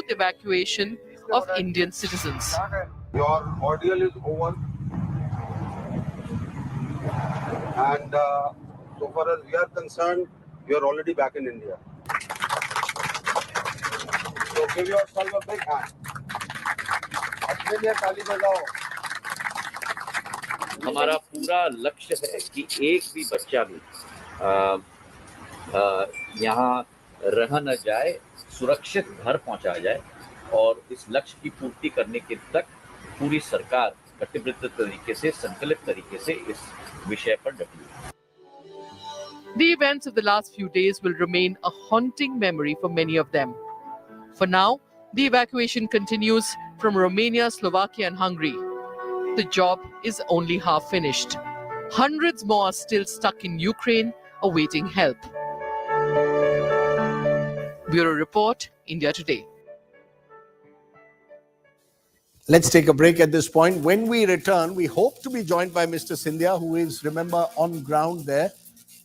evacuation of Indian citizens. Your ordeal is over, and so far as we are concerned, you are already back in India. So give yourself a big hand. अपने लिए ताली बजाओ. हमारा पूरा लक्ष्य है कि एक भी बच्चा भी यहाँ रह न जाए, सुरक्षित घर पहुँचा जाए, और इस लक्ष्य की पूर्ति करने के तक पूरी सरकार कटिबद्ध तरीके से, संकलित तरीके से इस विषय पर डटी है. The events of the last few days will remain a haunting memory for many of them. For now, the evacuation continues from Romania, Slovakia and Hungary. The job is only half finished. Hundreds more are still stuck in Ukraine, awaiting help. Bureau Report, India Today. Let's take a break at this point. When we return, we hope to be joined by Mr. Scindia, who is, remember, on ground there,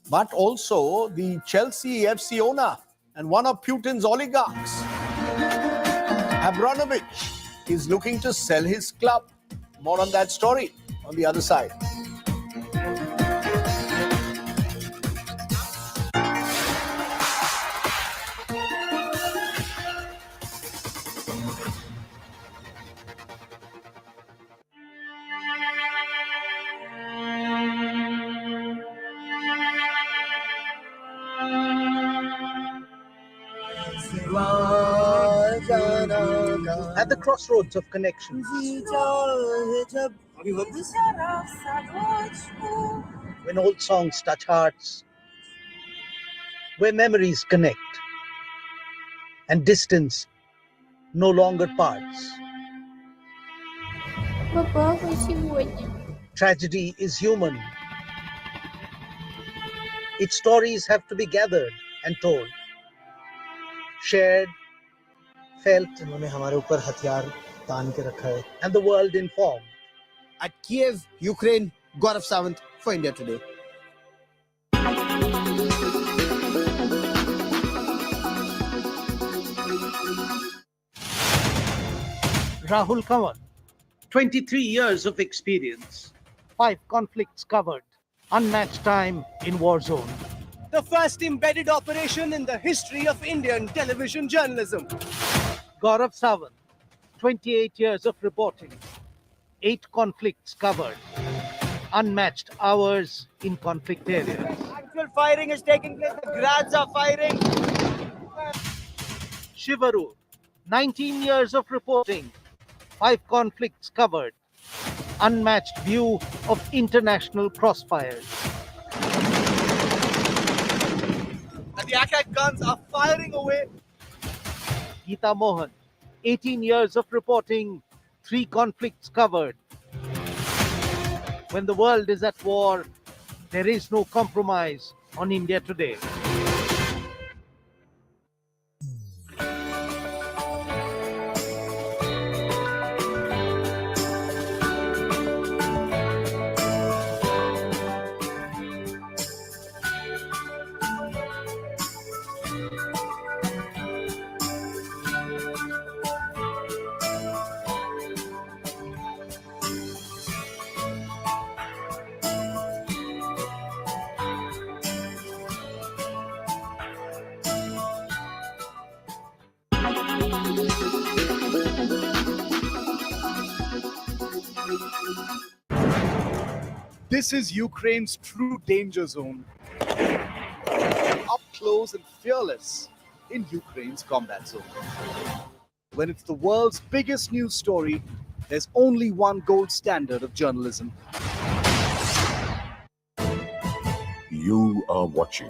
but also the Chelsea FC owner and one of Putin's oligarchs, Abramovich, is looking to sell his club. More on that story on the other side. At the crossroads of connections, when old songs touch hearts, where memories connect and distance no longer parts. Tragedy is human. Its stories have to be gathered and told, shared, felt, and the world informed. At Kiev, Ukraine, Gaurav Sawant for India Today. Rahul Kanwar, 23 years of experience, 5 conflicts covered, unmatched time in war zone. The first embedded operation in the history of Indian television journalism. Gaurav Sawant, 28 years of reporting, 8 conflicts covered, unmatched hours in conflict areas. Actual firing is taking place, the grads are firing. Shivaru, 19 years of reporting, 5 conflicts covered, unmatched view of international crossfires. And the attack guns are firing away. Geeta Mohan, 18 years of reporting, 3 conflicts covered. When the world is at war, there is no compromise on India Today. This is Ukraine's true danger zone. Up close and fearless in Ukraine's combat zone. When it's the world's biggest news story, there's only one gold standard of journalism. You are watching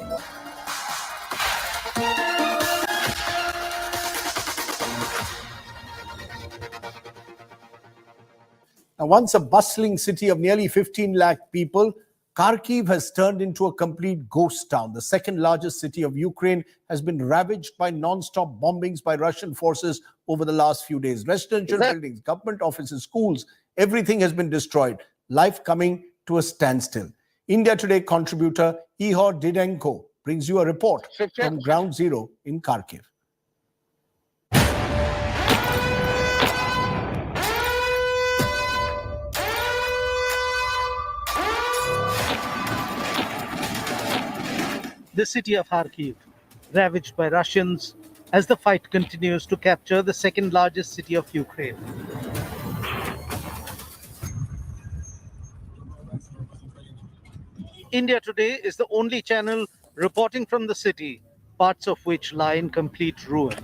Now, once a bustling city of nearly 15 lakh people, Kharkiv has turned into a complete ghost town. The second largest city of Ukraine has been ravaged by non-stop bombings by Russian forces over the last few days. Residential buildings, government offices, schools, everything has been destroyed. Life coming to a standstill. India Today contributor Ihor Didenko brings you a report from Ground Zero in Kharkiv. the city of Kharkiv, ravaged by Russians as the fight continues to capture the second largest city of Ukraine. India Today is the only channel reporting from the city, parts of which lie in complete ruin.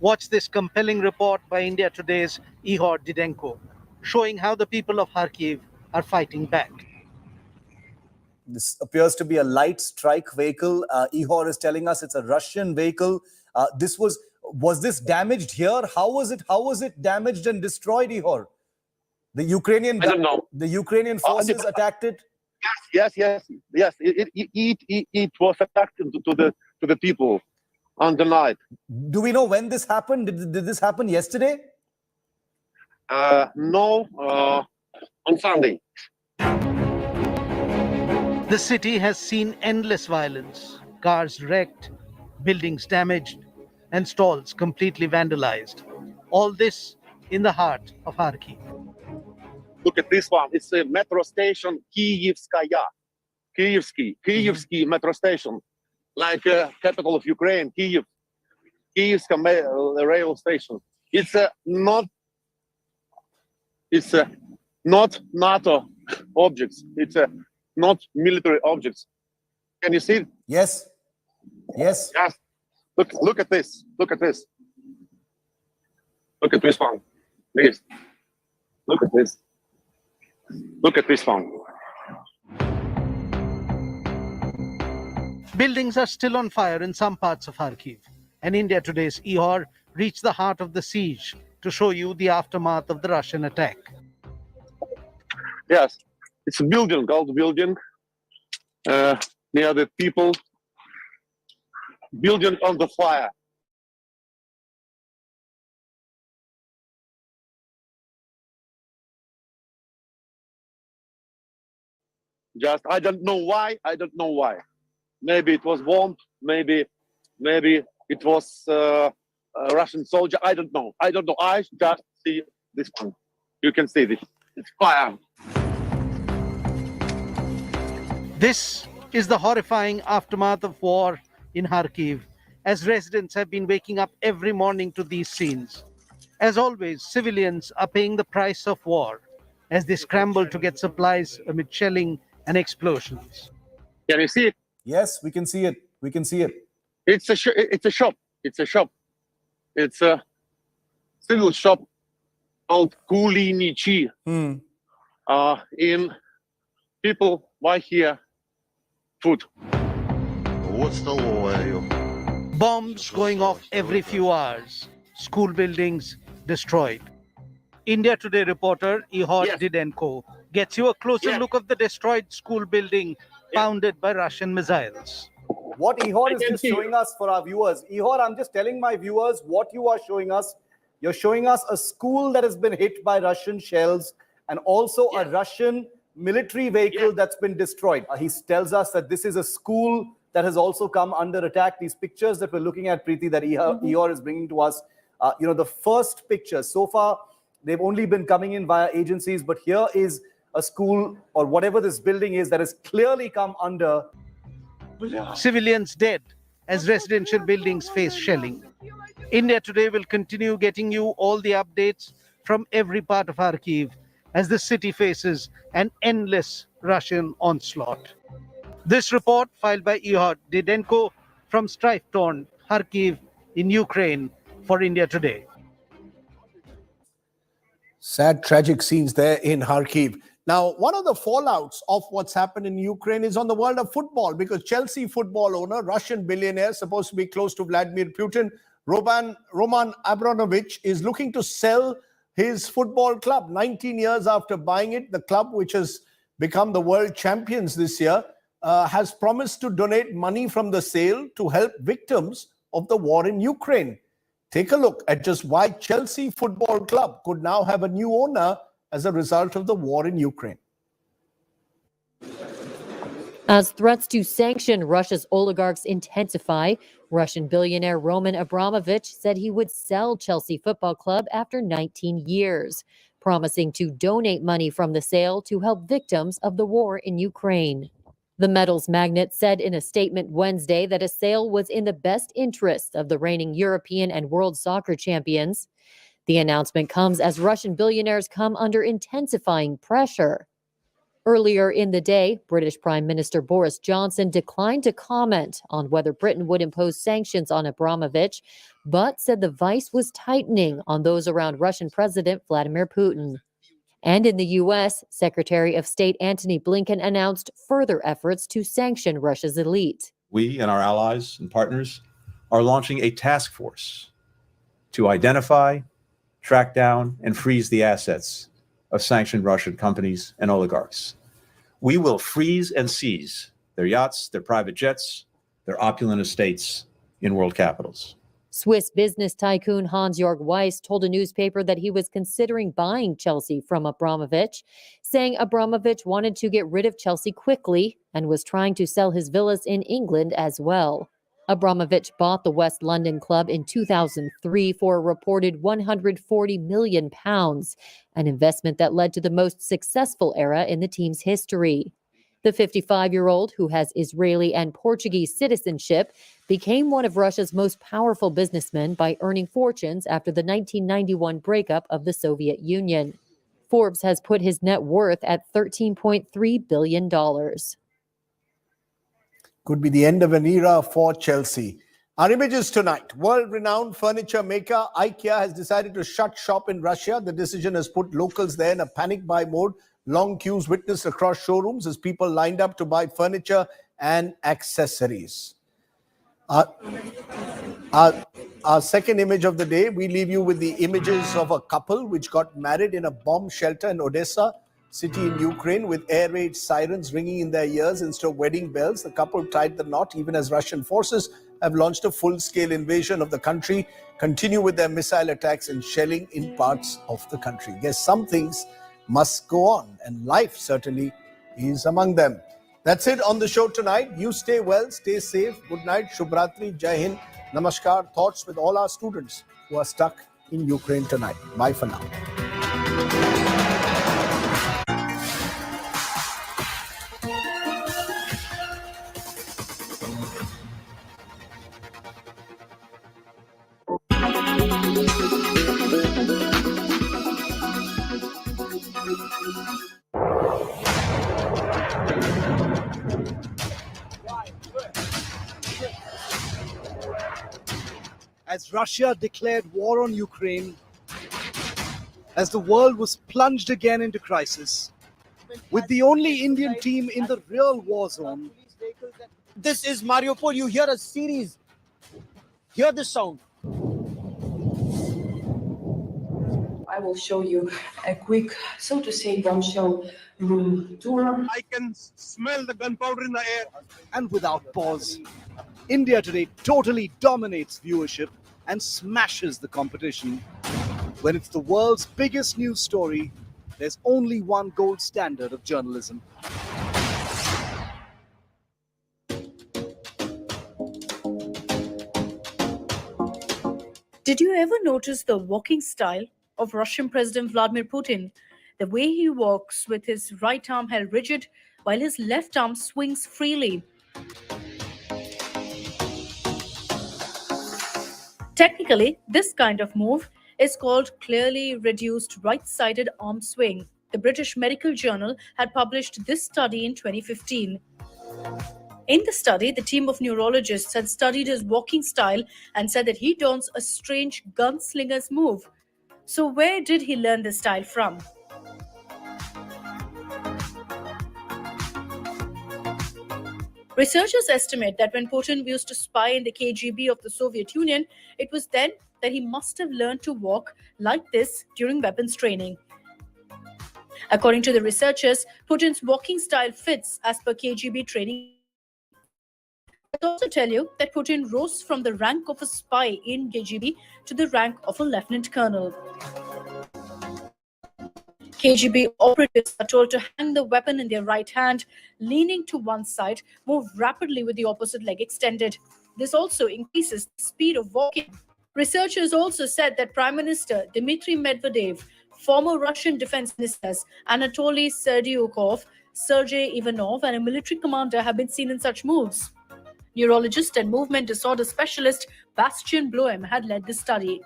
Watch this compelling report by India Today's Ihor Didenko, showing how the people of Kharkiv are fighting back. This appears to be a light strike vehicle. Ihor is telling us it's a Russian vehicle. Was this damaged here? How was it damaged and destroyed, Ihor? The Ukrainian I don't know. The Ukrainian forces attacked it. Yes. It was attacked to the people on the night. Do we know when this happened? Did this happen yesterday? No, on Sunday. The city has seen endless violence, cars wrecked, buildings damaged, and stalls completely vandalized. All this in the heart of Kharkiv. Look at this one. It's a metro station, Kievskaya. Kievsky metro station, like capital of Ukraine, Kiev. Kievska rail station. It's not NATO objects. It's not military objects. Can you see it? Yes. Yes. Look at this. Look at this. Look at this one. Please. Look at this. Look at this one. Buildings are still on fire in some parts of Kharkiv, and India Today's Ihor reached the heart of the siege to show you the aftermath of the Russian attack. Yes, it's a building, old building, near the people. Building on the fire. Just, I don't know why. Maybe it was bombed. Maybe it was a Russian soldier. I don't know. I just see this one. You can see this. It's fire. This is the horrifying aftermath of war in Kharkiv, as residents have been waking up every morning to these scenes. As always, civilians are paying the price of war as they scramble to get supplies amid shelling and explosions. Can you see it? Yes, we can see it. It's a shop. It's a civil shop called Kulinichi. In people buy here food. Bombs going off every few hours. School buildings destroyed. India Today reporter Ihor Didenko gets you a closer look of the destroyed school building pounded by Russian missiles. What Ihor is just showing us for our viewers. Ihor, I'm just telling my viewers what you are showing us. You're showing us a school that has been hit by Russian shells and also a Russian military vehicle that's been destroyed. He tells us that this is a school that has also come under attack. These pictures that we're looking at, Preeti, that Ihor is bringing to us, the first pictures, so far, they've only been coming in via agencies, but here is a school or whatever this building is that has clearly come under. Civilians dead as residential buildings face shelling. India Today will continue getting you all the updates from every part of Kharkiv as the city faces an endless Russian onslaught. This report, filed by Ihor Didenko from strife-torn Kharkiv in Ukraine for India Today. Sad, tragic scenes there in Kharkiv. Now, one of the fallouts of what's happened in Ukraine is on the world of football, because Chelsea football owner, Russian billionaire, supposed to be close to Vladimir Putin, Roman Abramovich, is looking to sell his football club. 19 years after buying it, the club, which has become the world champions this year, has promised to donate money from the sale to help victims of the war in Ukraine. Take a look at just why Chelsea Football Club could now have a new owner as a result of the war in Ukraine. As threats to sanction Russia's oligarchs intensify, Russian billionaire Roman Abramovich said he would sell Chelsea Football Club after 19 years, promising to donate money from the sale to help victims of the war in Ukraine. The metals magnate said in a statement Wednesday that a sale was in the best interest of the reigning European and world soccer champions. The announcement comes as Russian billionaires come under intensifying pressure. Earlier in the day, British Prime Minister Boris Johnson declined to comment on whether Britain would impose sanctions on Abramovich, but said the vice was tightening on those around Russian President Vladimir Putin. And in the U.S., Secretary of State Antony Blinken announced further efforts to sanction Russia's elite. We and our allies and partners are launching a task force to identify, track down, and freeze the assets of sanctioned Russian companies and oligarchs. We will freeze and seize their yachts, their private jets, their opulent estates in world capitals. Swiss business tycoon Hans-Jörg Weiss told a newspaper that he was considering buying Chelsea from Abramovich, saying Abramovich wanted to get rid of Chelsea quickly and was trying to sell his villas in England as well. Abramovich bought the West London club in 2003 for a reported £140 million, an investment that led to the most successful era in the team's history. The 55-year-old, who has Israeli and Portuguese citizenship, became one of Russia's most powerful businessmen by earning fortunes after the 1991 breakup of the Soviet Union. Forbes has put his net worth at $13.3 billion. Could be the end of an era for Chelsea. Our images tonight. World-renowned furniture maker IKEA has decided to shut shop in Russia. The decision has put locals there in a panic buy mode. Long queues witnessed across showrooms as people lined up to buy furniture and accessories. Our second image of the day, we leave you with the images of a couple which got married in a bomb shelter in Odessa city in Ukraine, with air raid sirens ringing in their ears instead of wedding bells. The couple tied the knot even as Russian forces have launched a full-scale invasion of the country, continue with their missile attacks and shelling in parts of the country. Guess some things must go on, and life certainly is among them. That's it on the show tonight. You stay well, stay safe. Good night, Shubhratri, Jai Hind, Namaskar. Thoughts with all our students who are stuck in Ukraine tonight. Bye for now. As Russia declared war on Ukraine, as the world was plunged again into crisis, with the only Indian team in the real war zone. This is Mariupol. You hear a series. Hear the sound. I will show you a quick, so to say, bombshell room tour. I can smell the gunpowder in the air. And without pause, India Today totally dominates viewership and smashes the competition. When it's the world's biggest news story, there's only one gold standard of journalism. Did you ever notice the walking style of Russian President Vladimir Putin? The way he walks with his right arm held rigid while his left arm swings freely. Technically, this kind of move is called clearly reduced right-sided arm swing. The British Medical Journal had published this study in 2015. In the study, the team of neurologists had studied his walking style and said that he dons a strange gunslinger's move. So where did he learn this style from? Researchers estimate that when Putin used to spy in the KGB of the Soviet Union, it was then that he must have learned to walk like this during weapons training. According to the researchers, Putin's walking style fits as per KGB training. I'll also tell you that Putin rose from the rank of a spy in KGB to the rank of a lieutenant colonel. KGB operatives are told to hang the weapon in their right hand, leaning to one side, move rapidly with the opposite leg extended. This also increases the speed of walking. Researchers also said that Prime Minister Dmitry Medvedev former Russian defense ministers Anatoly Serdyukov, Sergei Ivanov, and a military commander have been seen in such moves. Neurologist and movement disorder specialist Bastian Bloem had led the study.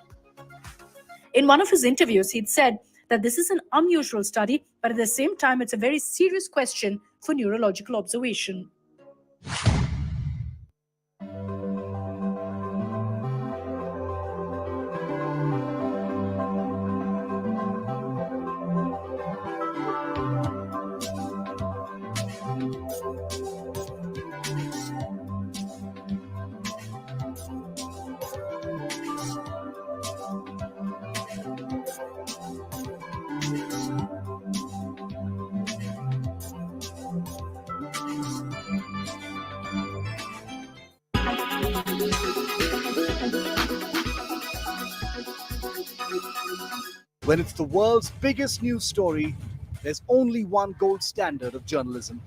In one of his interviews, he'd said that this is an unusual study, but at the same time, it's a very serious question for neurological observation. When it's the world's biggest news story, there's only one gold standard of journalism.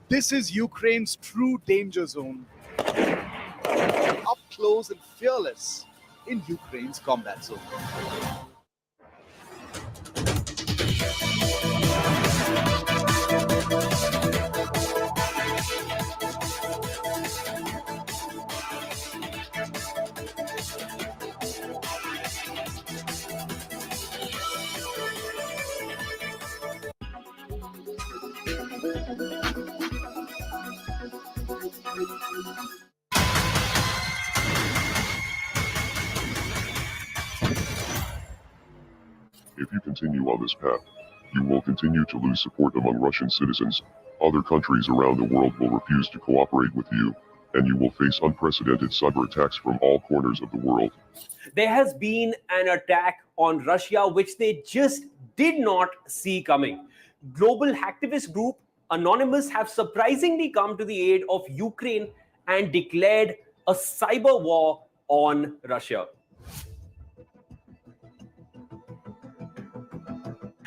This is Ukraine's true danger zone. Up close and fearless in Ukraine's combat zone. If you continue on this path, you will continue to lose support among Russian citizens. Other countries around the world will refuse to cooperate with you, and you will face unprecedented cyber attacks from all corners of the world. There has been an attack on Russia which they just did not see coming. Global hacktivist group Anonymous have surprisingly come to the aid of Ukraine and declared a cyber war on Russia.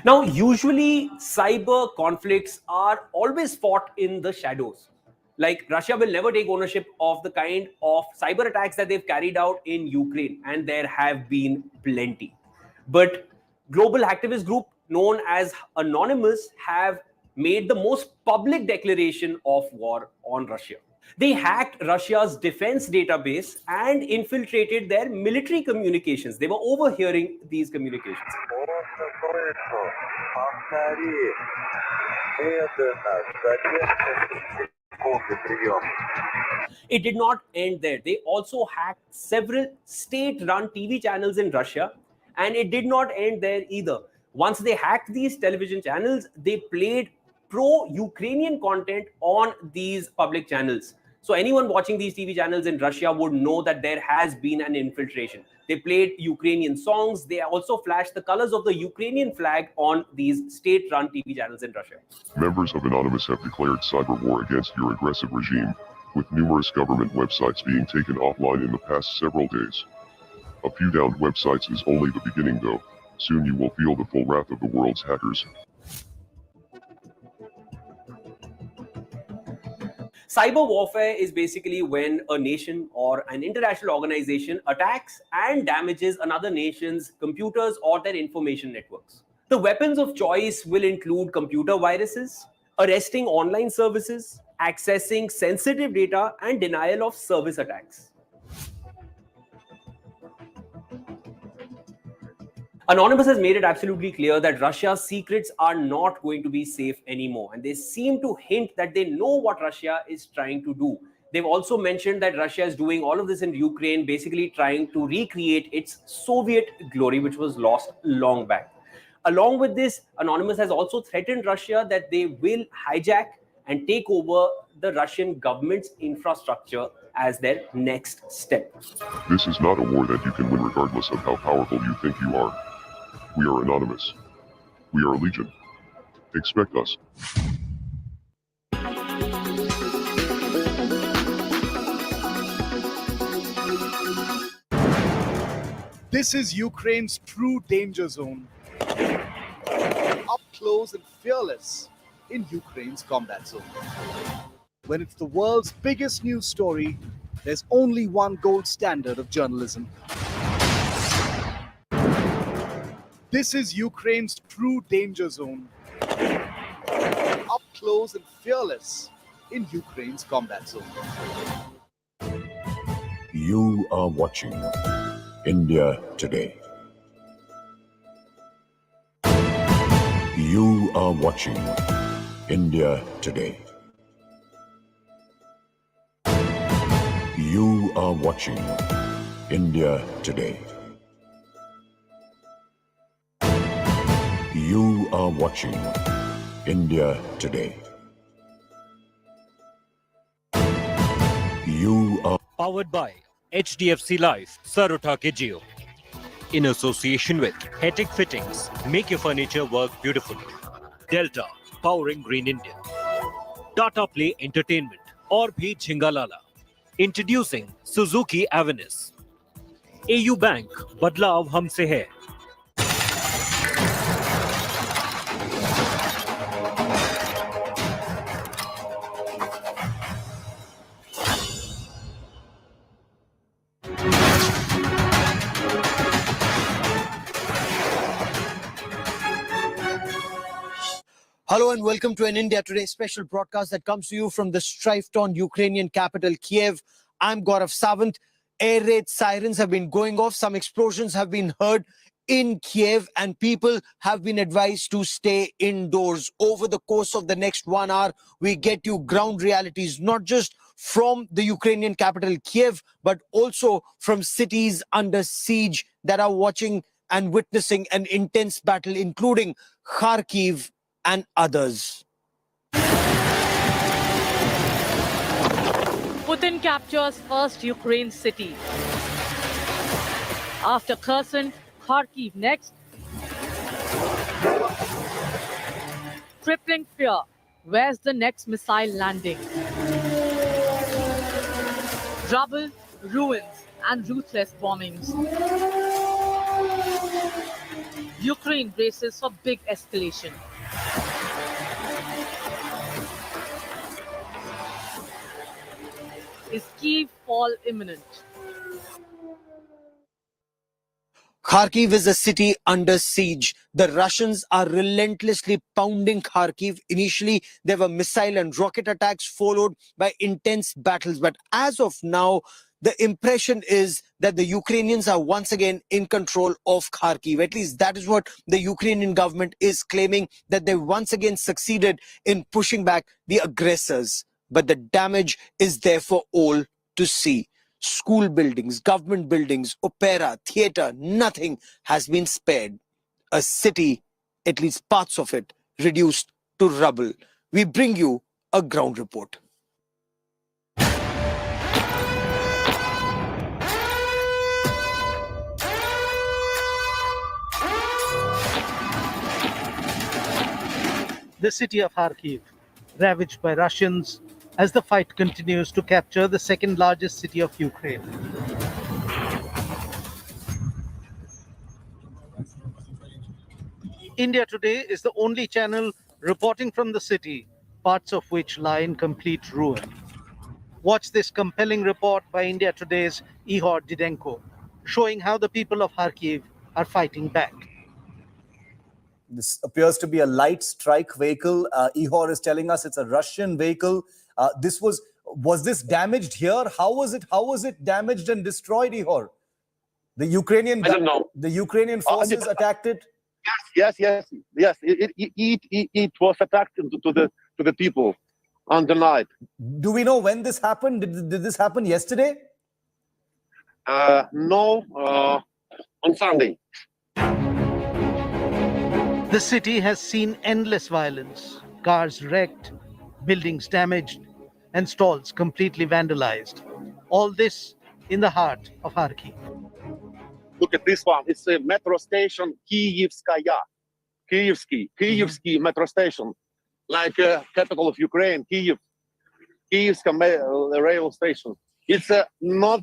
Now, usually cyber conflicts are always fought in the shadows. Like, Russia will never take ownership of the kind of cyber attacks that they've carried out in Ukraine, and there have been plenty. But global hacktivist group known as Anonymous have made the most public declaration of war on Russia. They hacked Russia's defense database and infiltrated their military communications. They were overhearing these communications. It did not end there. They also hacked several state-run TV channels in Russia, and it did not end there either. Once they hacked these television channels, they played pro-Ukrainian content on these public channels. So anyone watching these TV channels in Russia would know that there has been an infiltration. They played Ukrainian songs. They also flashed the colors of the Ukrainian flag on these state-run TV channels in Russia. Members of Anonymous have declared cyber war against your aggressive regime, with numerous government websites being taken offline in the past several days. A few downed websites is only the beginning though. Soon you will feel the full wrath of the world's hackers. Cyber warfare is basically when a nation or an international organization attacks and damages another nation's computers or their information networks. The weapons of choice will include computer viruses, arresting online services, accessing sensitive data, and denial of service attacks. Anonymous has made it absolutely clear that Russia's secrets are not going to be safe anymore, and they seem to hint that they know what Russia is trying to do. They've also mentioned that Russia is doing all of this in Ukraine, basically trying to recreate its Soviet glory, which was lost long back. Along with this, Anonymous has also threatened Russia that they will hijack and take over the Russian government's infrastructure as their next step. This is not a war that you can win regardless of how powerful you think you are. We are Anonymous. We are Legion. Expect us. This is Ukraine's true danger zone. Up close and fearless in Ukraine's combat zone. When it's the world's biggest news story, there's only one gold standard of journalism. This is Ukraine's true danger zone. Up close and fearless in Ukraine's combat zone. You are watching India Today. You are watching India Today. You are watching India Today. You are watching India Today. You are powered by HDFC Life, Sarota ke Jio. In association with Hetic Fittings, make your furniture work beautifully. Delta, powering Green India. Tata Play Entertainment, और भी झिंगालाला. Introducing Suzuki Avensis. AU Bank, बदलाव हमसे है. Hello and welcome to an India Today special broadcast that comes to you from the strife-torn Ukrainian capital, Kiev. I'm Gaurav Savant. Air raid sirens have been going off. Some explosions have been heard in Kiev and people have been advised to stay indoors. Over the course of the next 1 hour, we get you ground realities, not just from the Ukrainian capital, Kiev, but also from cities under siege that are watching and witnessing an intense battle, including Kharkiv and others. Putin captures first Ukraine city. After Kherson, Kharkiv next. Crippling fear. Where's the next missile landing? Rubble, ruins, and ruthless bombings. Ukraine braces for big escalation. Is Kyiv fall imminent? Kharkiv is a city under siege. The Russians are relentlessly pounding Kharkiv. Initially, there were missile and rocket attacks followed by intense battles. But as of now, the impression is that the Ukrainians are once again in control of Kharkiv. At least that is what the Ukrainian government is claiming, that they once again succeeded in pushing back the aggressors. But the damage is there for all to see. School buildings, government buildings, opera, theatre, nothing has been spared. A city, at least parts of it, reduced to rubble. We bring you a ground report. The city of Kharkiv, ravaged by Russians, as the fight continues to capture the second largest city of Ukraine. India Today is the only channel reporting from the city, parts of which lie in complete ruin. Watch this compelling report by India Today's Ihor Didenko, showing how the people of Kharkiv are fighting back. This appears to be a light strike vehicle. Ihor is telling us it's a Russian vehicle. Was this damaged here? How was it damaged and destroyed, Ihor? The Ukrainian I don't know. The Ukrainian forces attacked it. Yes. It was attacked to the people on the night. Do we know when this happened? Did this happen yesterday? No, on Sunday. The city has seen endless violence, cars wrecked, buildings damaged, and stalls completely vandalized. All this in the heart of Kharkiv. Look at this one. It's a metro station, Kyivskaya. Kyivsky metro station. Like capital of Ukraine, Kyiv. Kyivska rail station. It's not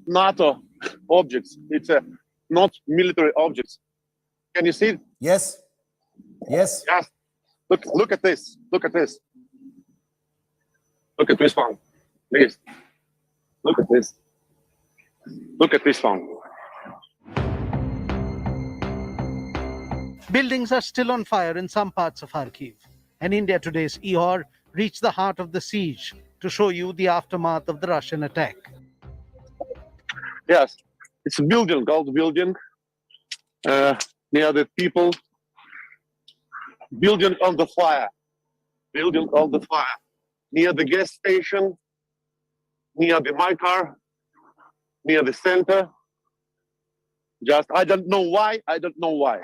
NATO objects. It's not military objects. Can you see? Yes. Yes. Yes. Look at this. Look at this. Look at this one. Please. Look at this. Look at this one. Buildings are still on fire in some parts of Kharkiv, and India Today's Ihor reached the heart of the siege to show you the aftermath of the Russian attack. Yes, it's a building, old building, near the people. Building on the fire. Building on the fire. Near the gas station, near the my car, near the center. Just, I don't know why, I don't know why.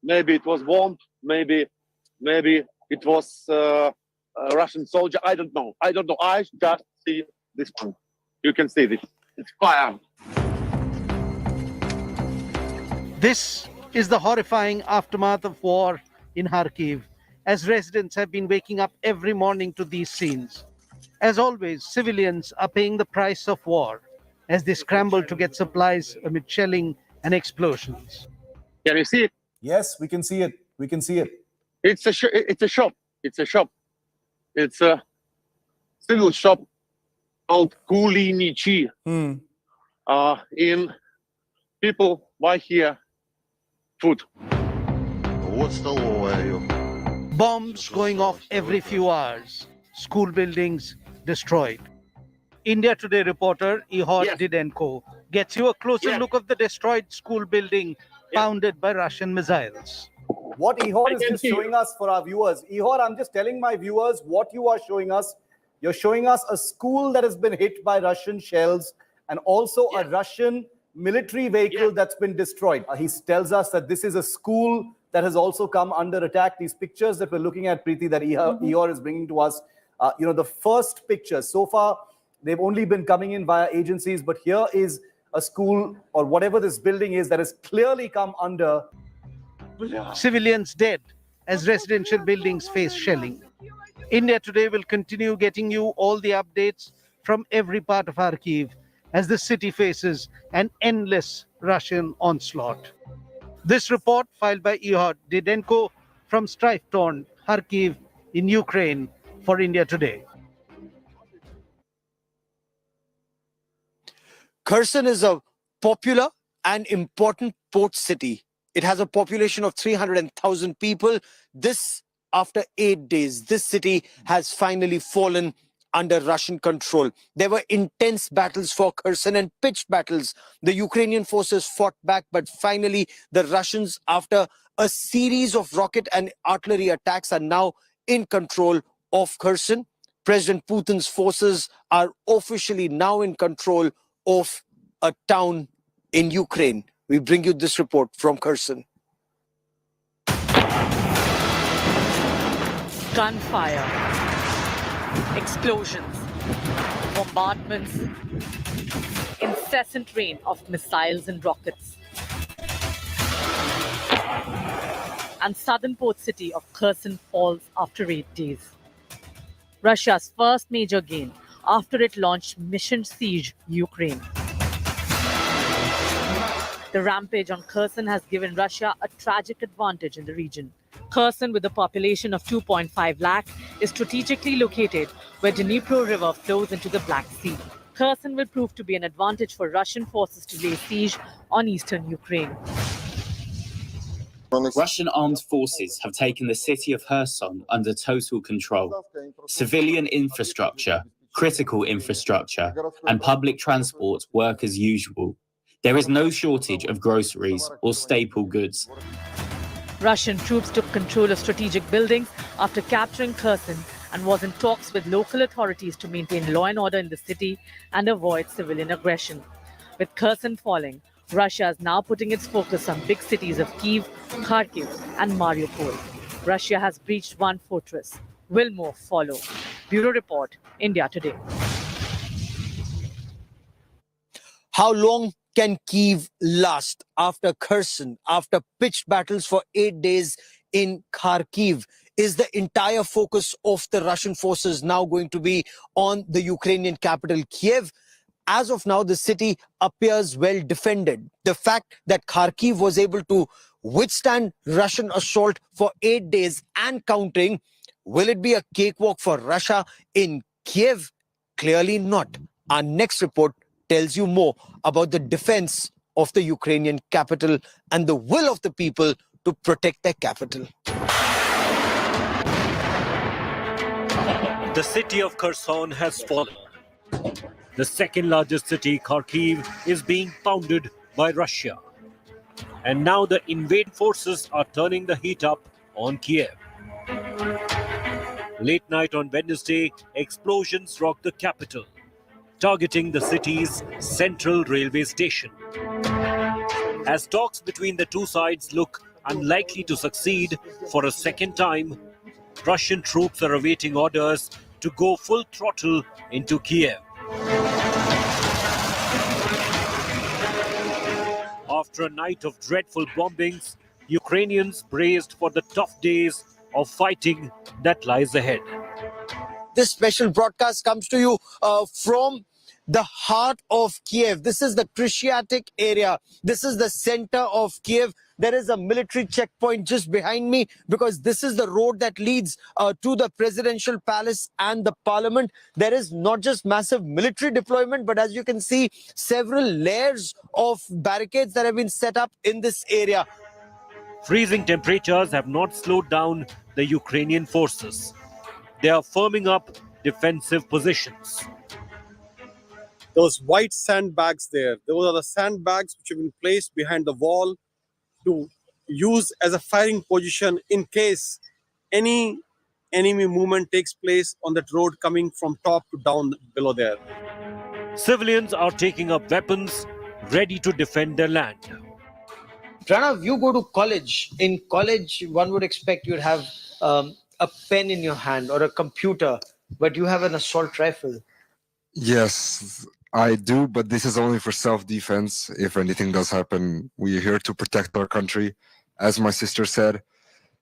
Maybe it was bombed, maybe it was a Russian soldier, I don't know. I don't know, I just see this one. You can see this, it's fire. This is the horrifying aftermath of war in Kharkiv, as residents have been waking up every morning to these scenes. As always, civilians are paying the price of war as they scramble to get supplies amid shelling and explosions. Can you see it? Yes, we can see it. We can see it. It's a shop. It's a shop. It's a civil shop called Kulinichi. In people buy here food. Bombs going off every few hours. School buildings destroyed. India Today reporter Ihor Didenko gets you a closer look of the destroyed school building pounded by Russian missiles. What Ihor is just showing us for our viewers. Ihor, I'm just telling my viewers what you are showing us. You're showing us a school that has been hit by Russian shells and also a Russian military vehicle that's been destroyed. He tells us that this is a school that has also come under attack. These pictures that we're looking at, Preeti, that Ihor is bringing to us, the first pictures, so far, they've only been coming in via agencies, but here is a school or whatever this building is that has clearly come under. Civilians dead as residential buildings face shelling. India Today will continue getting you all the updates from every part of Kharkiv as the city faces an endless Russian onslaught. This report, filed by Ihor Didenko from strife-torn Kharkiv in Ukraine for India Today. Kherson is a popular and important port city. It has a population of 300,000 people. This, after 8 days, this city has finally fallen under Russian control. There were intense battles for Kherson and pitched battles. The Ukrainian forces fought back, but finally the Russians, after a series of rocket and artillery attacks, are now in control of Kherson. President Putin's forces are officially now in control of a town in Ukraine. We bring you this report from Kherson. Gunfire, explosions, bombardments, incessant rain of missiles and rockets. And southern port city of Kherson falls after 8 days. Russia's first major gain after it launched Mission Siege Ukraine. The rampage on Kherson has given Russia a tragic advantage in the region. Kherson, with a population of 2.5 lakh, is strategically located where Dnipro River flows into the Black Sea. Kherson will prove to be an advantage for Russian forces to lay siege on eastern Ukraine. Russian armed forces have taken the city of Kherson under total control. Civilian infrastructure, critical infrastructure, and public transport work as usual. There is no shortage of groceries or staple goods. Russian troops took control of strategic buildings after capturing Kherson and was in talks with local authorities to maintain law and order in the city and avoid civilian aggression. With Kherson falling, Russia is now putting its focus on big cities of Kyiv, Kharkiv, and Mariupol. Russia has breached one fortress. Will more follow? Bureau Report, India Today. How long can Kyiv last after Kherson, after pitched battles for 8 days in Kharkiv? Is the entire focus of the Russian forces now going to be on the Ukrainian capital, Kiev? As of now, the city appears well defended. The fact that Kharkiv was able to withstand Russian assault for 8 days and counting, will it be a cakewalk for Russia in Kiev? Clearly not. Our next report tells you more about the defense of the Ukrainian capital and the will of the people to protect their capital. The city of Kherson has fallen. The second largest city, Kharkiv, is being pounded by Russia. And now the invading forces are turning the heat up on Kiev. Late night on Wednesday, explosions rocked the capital, targeting the city's central railway station. As talks between the two sides look unlikely to succeed for a second time, Russian troops are awaiting orders to go full throttle into Kiev. After a night of dreadful bombings, Ukrainians braced for the tough days of fighting that lies ahead. This special broadcast comes to you from the heart of Kiev. This is the Krishyatik area. This is the center of Kiev. There is a military checkpoint just behind me because this is the road that leads to the presidential palace and the parliament. There is not just massive military deployment, but as you can see, several layers of barricades that have been set up in this area. Freezing temperatures have not slowed down the Ukrainian forces. They are firming up defensive positions. Those white sandbags there, those are the sandbags which have been placed behind the wall to use as a firing position in case any enemy movement takes place on that road coming from top to down below there. Civilians are taking up weapons, ready to defend their land. Pranav, you go to college. In college, one would expect you'd have a pen in your hand or a computer, but you have an assault rifle. Yes, I do, but this is only for self-defense. If anything does happen, we're here to protect our country. As my sister said,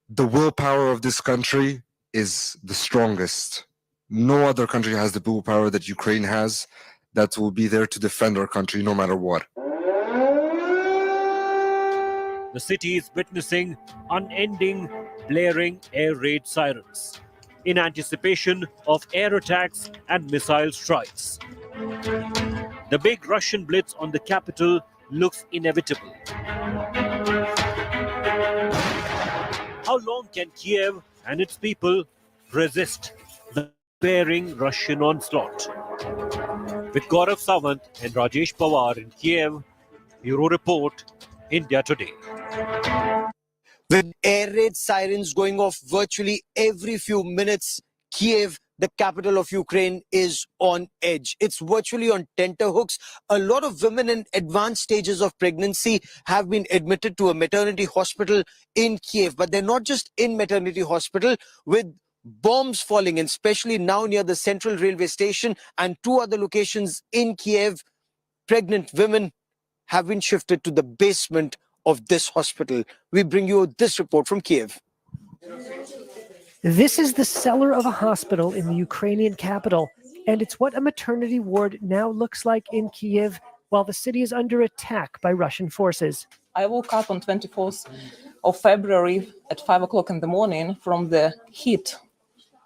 the willpower of this country is the strongest. No other country has the willpower that Ukraine has that will be there to defend our country no matter what. The city is witnessing unending, blaring air raid sirens in anticipation of air attacks and missile strikes. The big Russian blitz on the capital looks inevitable. How long can Kiev and its people resist the bearing Russian onslaught? With Gaurav Sawant and Rajesh Pawar in Kiev, Bureau Report, India Today. With air raid sirens going off virtually every few minutes, Kiev, the capital of Ukraine, is on edge. It's virtually on tenterhooks. A lot of women in advanced stages of pregnancy have been admitted to a maternity hospital in Kiev. But they're not just in maternity hospital. With bombs falling, and especially now near the central railway station and two other locations in Kiev, pregnant women have been shifted to the basement of this hospital. We bring you this report from Kiev. This is the cellar of a hospital in the Ukrainian capital, and it's what a maternity ward now looks like in Kiev while the city is under attack by Russian forces. I woke up on 24th of February at 5 o'clock in the morning from the heat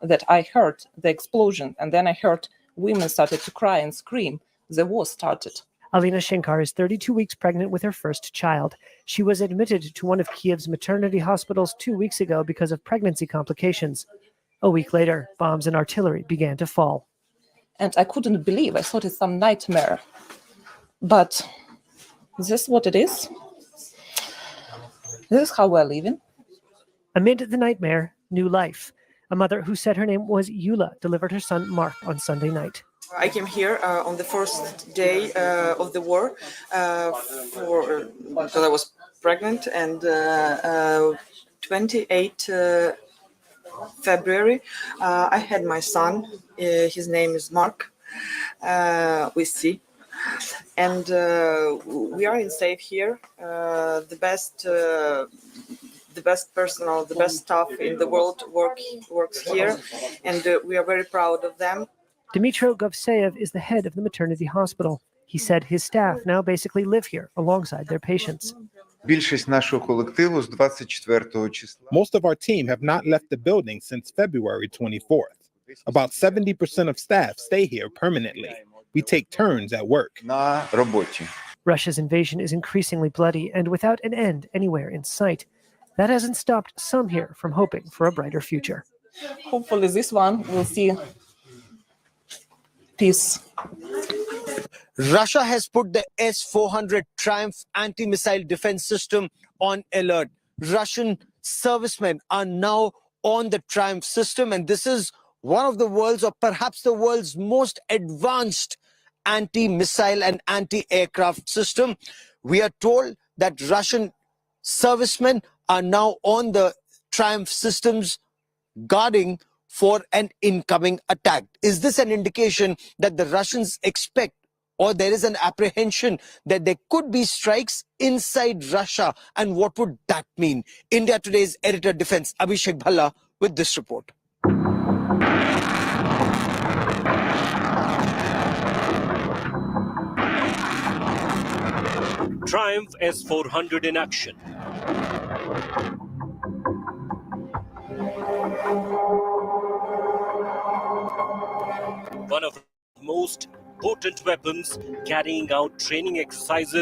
that I heard, the explosion, and then I heard women started to cry and scream. The war started. Alina Shenkar is 32 weeks pregnant with her first child. She was admitted to one of Kiev's maternity hospitals 2 weeks ago because of pregnancy complications. A week later, bombs and artillery began to fall. And I couldn't believe. I thought it's some nightmare. But this is what it is. This is how we're living. Amid the nightmare, new life. A mother who said her name was Yula delivered her son Mark on Sunday night. I came here on the first day of the war because I was pregnant, and 28 February I had my son. His name is Mark with C, and we are in safe here. The best personnel, the best staff in the world works here, and we are very proud of them. Dmytro Govseyev is the head of the maternity hospital. He said his staff now basically live here alongside their patients. Most of our team have not left the building since February 24th. About 70% of staff stay here permanently. We take turns at work. Russia's invasion is increasingly bloody and without an end anywhere in sight. That hasn't stopped some here from hoping for a brighter future. Hopefully this one will see peace. Russia has put the S-400 Triumph anti-missile defense system on alert. Russian servicemen are now on the Triumph system, and this is one of the world's, or perhaps the world's, most advanced anti-missile and anti-aircraft system. We are told that Russian servicemen are now on the Triumph systems guarding for an incoming attack. Is this an indication that the Russians expect, or there is an apprehension that there could be strikes inside Russia? And what would that mean? India Today's editor defense, Abhishek Bhalla, with this report. Triumph S-400 in action. One of the most potent weapons carrying out training exercises